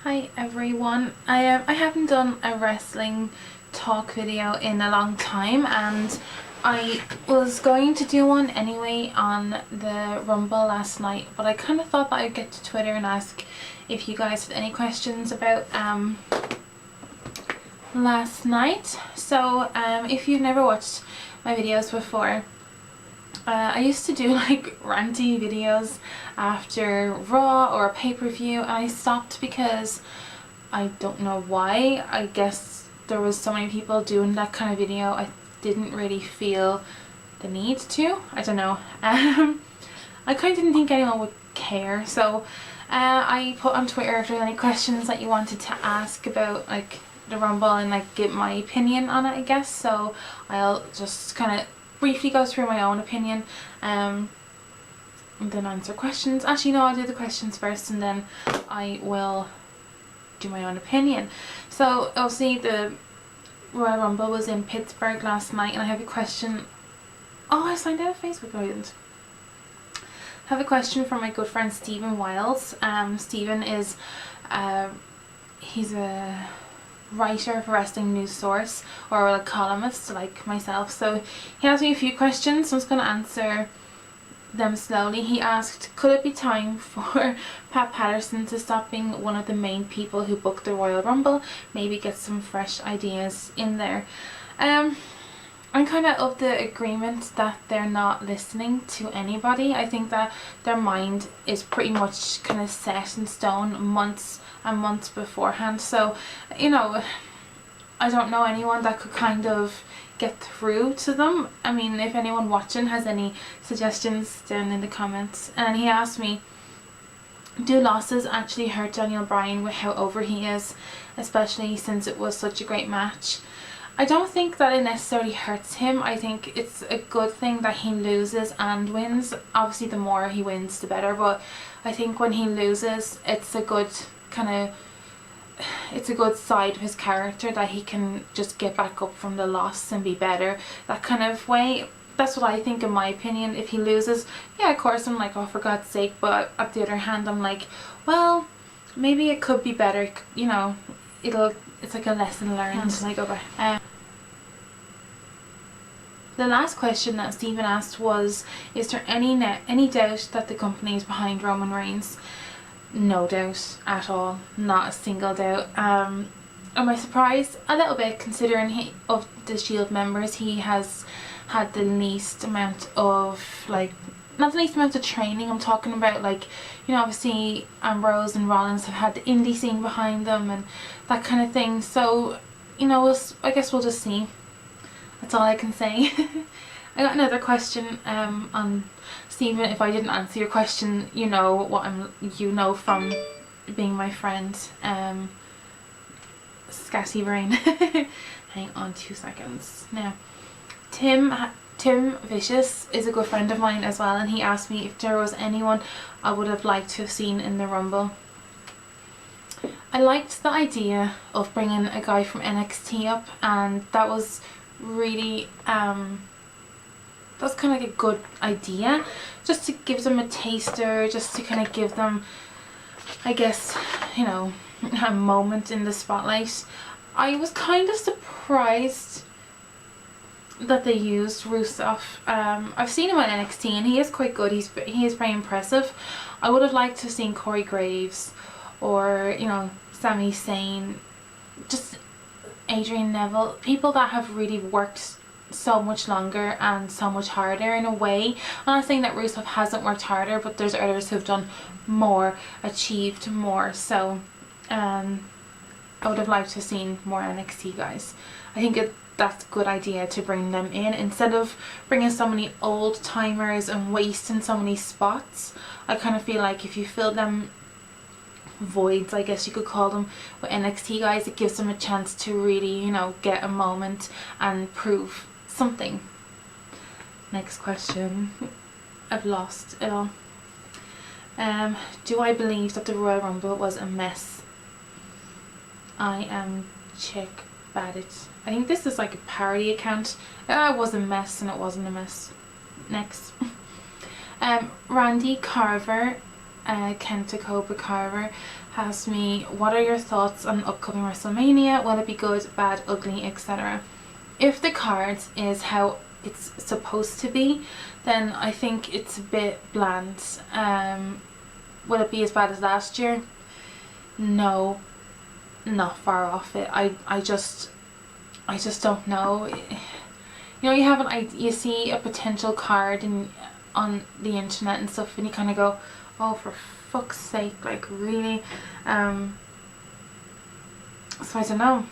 Hi everyone. I haven't done a wrestling talk video in a long time, and I was going to do one anyway on the Rumble last night, but I kind of thought that I'd get to Twitter and ask if you guys had any questions about last night. So if you've never watched my videos before, I used to do like ranty videos after Raw or a pay-per-view, and I stopped because I don't know why. I guess there was so many people doing that kind of video, I didn't really feel the need to. I don't know. I kind of didn't think anyone would care, so I put on Twitter if there's any questions that you wanted to ask about like the Rumble and like give my opinion on it, I guess. So I'll just kind of briefly go through my own opinion and then answer questions. Actually no, I'll do the questions first and then I will do my own opinion. So obviously the Royal Rumble was in Pittsburgh last night, and I have a question. Oh, I signed out of Facebook. I didn't. I have a question from my good friend Stephen Wiles. Stephen is he's a writer for Wrestling News Source, or a columnist like myself. So he asked me a few questions, so I'm just going to answer them slowly. He asked, could it be time for Pat Patterson to stop being one of the main people who booked the Royal Rumble? Maybe get some fresh ideas in there. I'm kind of the agreement that they're not listening to anybody. I think that their mind is pretty much kind of set in stone months and months beforehand. So, you know, I don't know anyone that could kind of get through to them. I mean, if anyone watching has any suggestions, down in the comments. And he asked me, do losses actually hurt Daniel Bryan with how over he is, especially since it was such a great match? I don't think that it necessarily hurts him. I think it's a good thing that he loses and wins. Obviously the more he wins the better, but I think when he loses, it's a good it's a good side of his character that he can just get back up from the loss and be better, that kind of way. That's what I think, in my opinion. If he loses, yeah, of course I'm like, oh, for God's sake, but at the other hand I'm like, well, maybe it could be better, you know. It's like a lesson learned. And I go back. The last question that Stephen asked was, is there any doubt that the company is behind Roman Reigns? No doubt at all, not a single doubt. Am I surprised? A little bit, considering of the Shield members, he has had the least amount of, like, not the least amount of training. I'm talking about, like, you know, obviously Ambrose and Rollins have had the indie scene behind them and that kind of thing. So, you know, I guess we'll just see. That's all I can say. I got another question on Stephen. If I didn't answer your question, you know what you know from being my friend, Scatty Brain. Hang on 2 seconds. Now, Tim Vicious is a good friend of mine as well, and he asked me if there was anyone I would have liked to have seen in the Rumble. I liked the idea of bringing a guy from NXT up, and that was really that's kind of like a good idea, just to give them a taster, just to kind of give them, I guess, you know, a moment in the spotlight. I was kind of surprised that they used Rusev. I've seen him on NXT and he is quite good. He is very impressive. I would have liked to have seen Corey Graves, or, you know, Sami Zayn, just Adrian Neville, people that have really worked so much longer and so much harder in a way. I'm not saying that Rusev hasn't worked harder, but there's others who've done more, achieved more. So I would have liked to have seen more NXT guys. I think that's a good idea to bring them in instead of bringing so many old timers and wasting so many spots. I kind of feel like if you fill them voids, I guess you could call them, with NXT guys, it gives them a chance to really, you know, get a moment and prove something. Next question. I've lost it all. Do I believe that the Royal Rumble was a mess? I am Chick Badit. I think this is like a parody account. It was a mess and it wasn't a mess. Next. Randy Carver Kenta Cobra Carver has asked me, what are your thoughts on upcoming WrestleMania? Will it be good, bad, ugly, etc.? If the card is how it's supposed to be, then I think it's a bit bland. Will it be as bad as last year? No, not far off it. I just don't know. You know, you have you see a potential card on the internet and stuff, and you kind of go, oh, for fuck's sake, like really. So I don't know.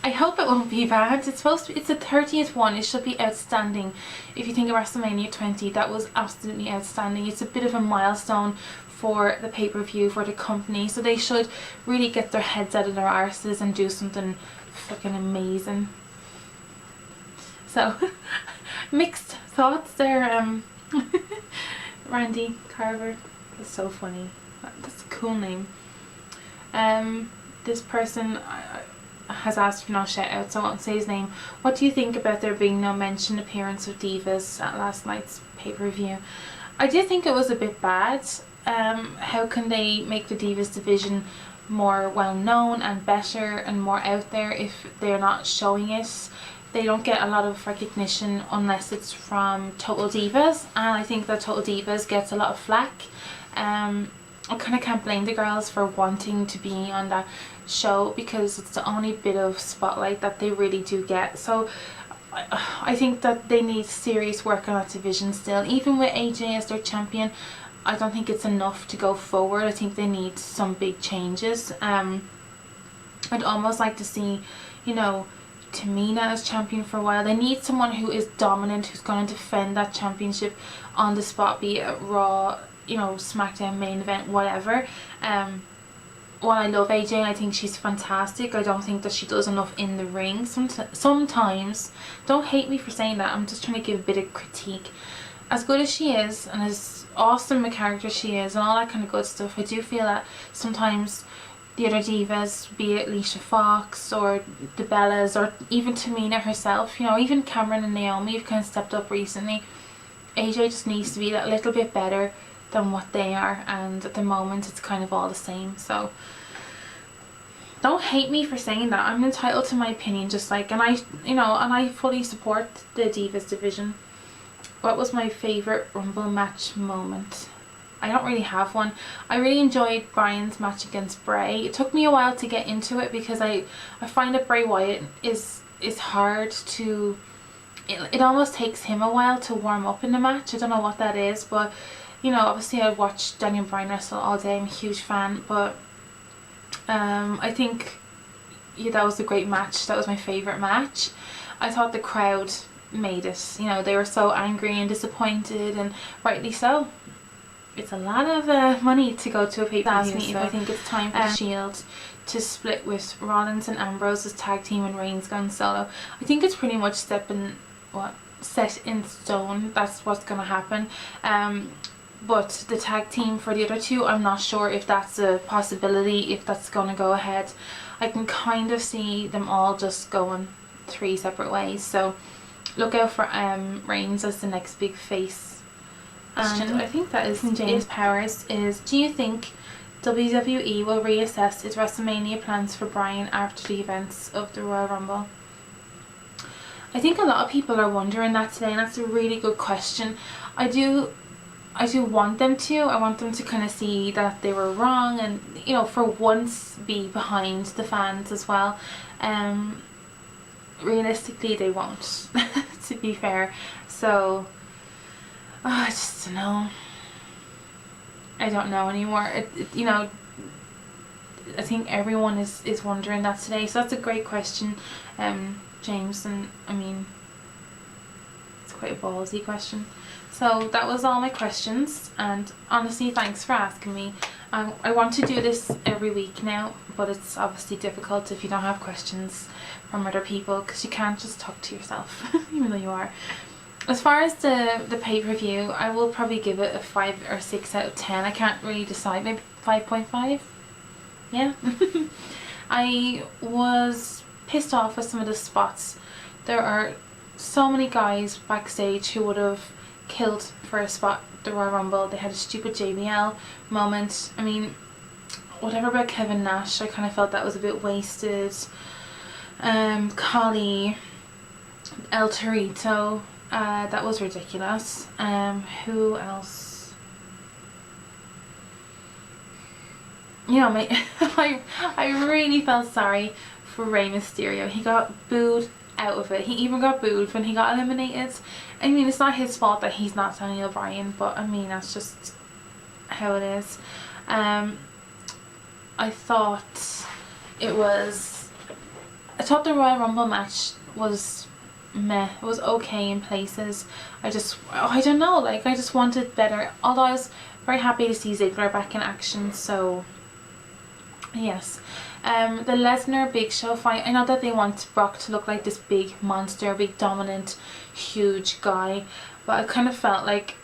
I hope it won't be bad. It's the 30th one. It should be outstanding. If you think of WrestleMania 20, that was absolutely outstanding. It's a bit of a milestone for the pay-per-view, for the company, so they should really get their heads out of their arses and do something fucking amazing. So mixed thoughts there. Randy Carver, that's so funny. That's a cool name. This person has asked for no shout out, so I won't say his name. What do you think about there being no mentioned appearance of Divas at last night's pay-per-view? I did think it was a bit bad. How can they make the Divas division more well known and better and more out there if they're not showing it? They don't get a lot of recognition unless it's from Total Divas, and I think that Total Divas gets a lot of flack. I kind of can't blame the girls for wanting to be on that show because it's the only bit of spotlight that they really do get. So I think that they need serious work on that division still. Even with AJ as their champion, I don't think it's enough to go forward. I think they need some big changes. I'd almost like to see, you know, Tamina as champion for a while. They need someone who is dominant, who's going to defend that championship on the spot, be it Raw, you know, SmackDown, main event, whatever. While I love AJ, I think she's fantastic, I don't think that she does enough in the ring. Sometimes, don't hate me for saying that, I'm just trying to give a bit of critique. As good as she is, and as awesome a character she is, and all that kind of good stuff, I do feel that sometimes the other divas, be it Alicia Fox or the Bellas or even Tamina herself, you know, even Cameron and Naomi have kind of stepped up recently. AJ just needs to be that little bit better than what they are, and at the moment it's kind of all the same. So don't hate me for saying that. I'm entitled to my opinion, just like, and I fully support the Divas division. What was my favourite Rumble match moment? I don't really have one. I really enjoyed Bryan's match against Bray. It took me a while to get into it because I find that Bray Wyatt is hard to, it almost takes him a while to warm up in the match. I don't know what that is, but you know, obviously I've watched Daniel Bryan wrestle all day. I'm a huge fan, but I think that was a great match. That was my favourite match. I thought the crowd made it. You know, they were so angry and disappointed, and rightly so. It's a lot of money to go to a pay-per-view. Ask me if I think it's time for Shield to split with Rollins and Ambrose as tag team and Reigns gone solo. I think it's pretty much set in stone. That's what's gonna happen. But the tag team for the other two, I'm not sure if that's a possibility, if that's gonna go ahead. I can kind of see them all just going 3 separate ways. So look out for Reigns as the next big face. And I think that is James Powers is, do you think WWE will reassess its WrestleMania plans for Bryan after the events of the Royal Rumble? I think a lot of people are wondering that today, and that's a really good question. I do want them to. I want them to kind of see that they were wrong and, you know, for once be behind the fans as well. Realistically, they won't, to be fair. So, I just don't know. I don't know anymore. You know, I think everyone is wondering that today. So that's a great question, James. And I mean, it's quite a ballsy question. So that was all my questions, and honestly, thanks for asking me. I want to do this every week now, but it's obviously difficult if you don't have questions from other people, because you can't just talk to yourself, even though you are. As far as the pay-per-view, I will probably give it a 5 or 6 out of 10. I can't really decide, maybe 5.5? Yeah. I was pissed off with some of the spots. There are so many guys backstage who would have killed for a spot the Royal Rumble. They had a stupid JBL moment. I mean, whatever about Kevin Nash, I kind of felt that was a bit wasted. Khali, El Torito, that was ridiculous. Who else? You know, I really felt sorry for Rey Mysterio. He got booed out of it. He even got booed when he got eliminated. I mean, it's not his fault that he's not Daniel Bryan, but I mean, that's just how it is. I thought the Royal Rumble match was meh. It was okay in places. I don't know, like, I just wanted better. Although I was very happy to see Ziggler back in action, so yes. The Lesnar Big Show fight, I know that they want Brock to look like this big monster, big dominant huge guy, but I kind of felt like,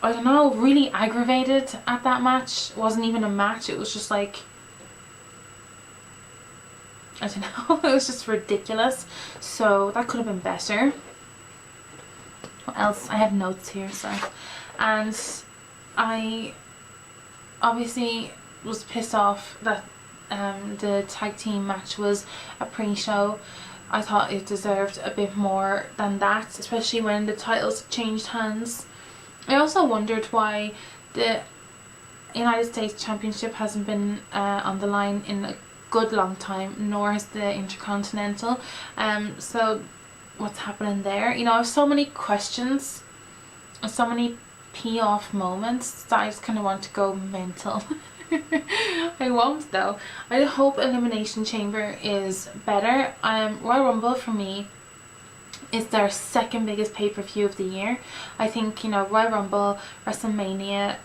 I don't know, really aggravated at that match. It wasn't even a match, it was just like, I don't know, it was just ridiculous. So that could have been better. What else? I have notes here, so. And I obviously was pissed off that the tag team match was a pre-show. I thought it deserved a bit more than that, especially when the titles changed hands. I also wondered why the United States Championship hasn't been on the line in a good long time, nor has the Intercontinental. So what's happening there? You know, I have so many questions, so many pee-off moments that I just kind of want to go mental. I won't though. I hope Elimination Chamber is better. Royal Rumble for me is their second biggest pay-per-view of the year. I think, you know, Royal Rumble, WrestleMania,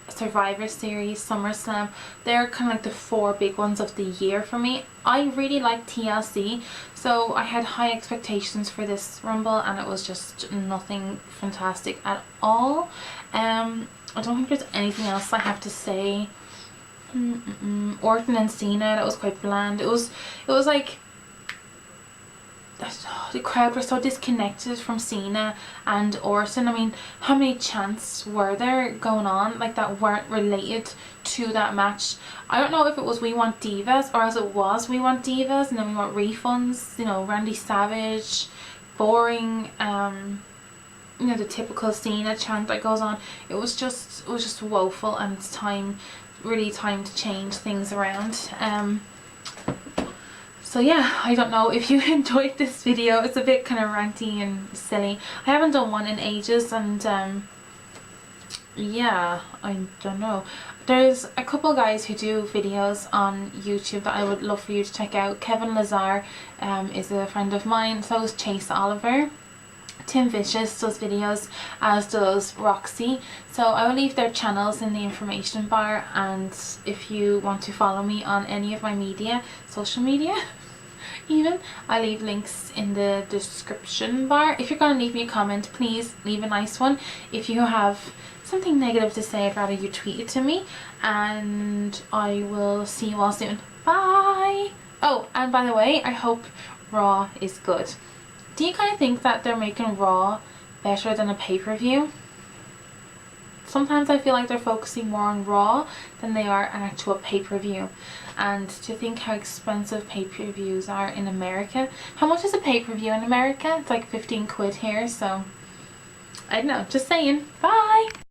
Survivor Series, SummerSlam, they're kind of like the four big ones of the year for me. I really like TLC, so I had high expectations for this Rumble and it was just nothing fantastic at all. I don't think there's anything else I have to say. Orton and Cena, that was quite bland. It was like, the crowd were so disconnected from Cena and Orton. I mean, how many chants were there going on like that weren't related to that match? I don't know if it was We Want Divas or as it was We Want Divas and then We Want Refunds, you know, Randy Savage, boring, you know, the typical Cena chant that goes on. It was just woeful, and it's really time to change things around. So yeah, I don't know if you enjoyed this video. It's a bit kind of ranty and silly. I haven't done one in ages, and yeah, I don't know. There's a couple guys who do videos on YouTube that I would love for you to check out. Kevin Lazar is a friend of mine, so is Chase Oliver. Tim Vicious does videos, as does Roxy. So I will leave their channels in the information bar, and if you want to follow me on any of my social media even, I'll leave links in the description bar. If you're going to leave me a comment, please leave a nice one. If you have something negative to say, I'd rather you tweet it to me, and I will see you all soon. Bye! Oh, and by the way, I hope Raw is good. Do you kind of think that they're making Raw better than a pay-per-view? Sometimes I feel like they're focusing more on Raw than they are an actual pay-per-view. And to think how expensive pay-per-views are in America. How much is a pay-per-view in America? It's like 15 quid here, so I don't know. Just saying. Bye!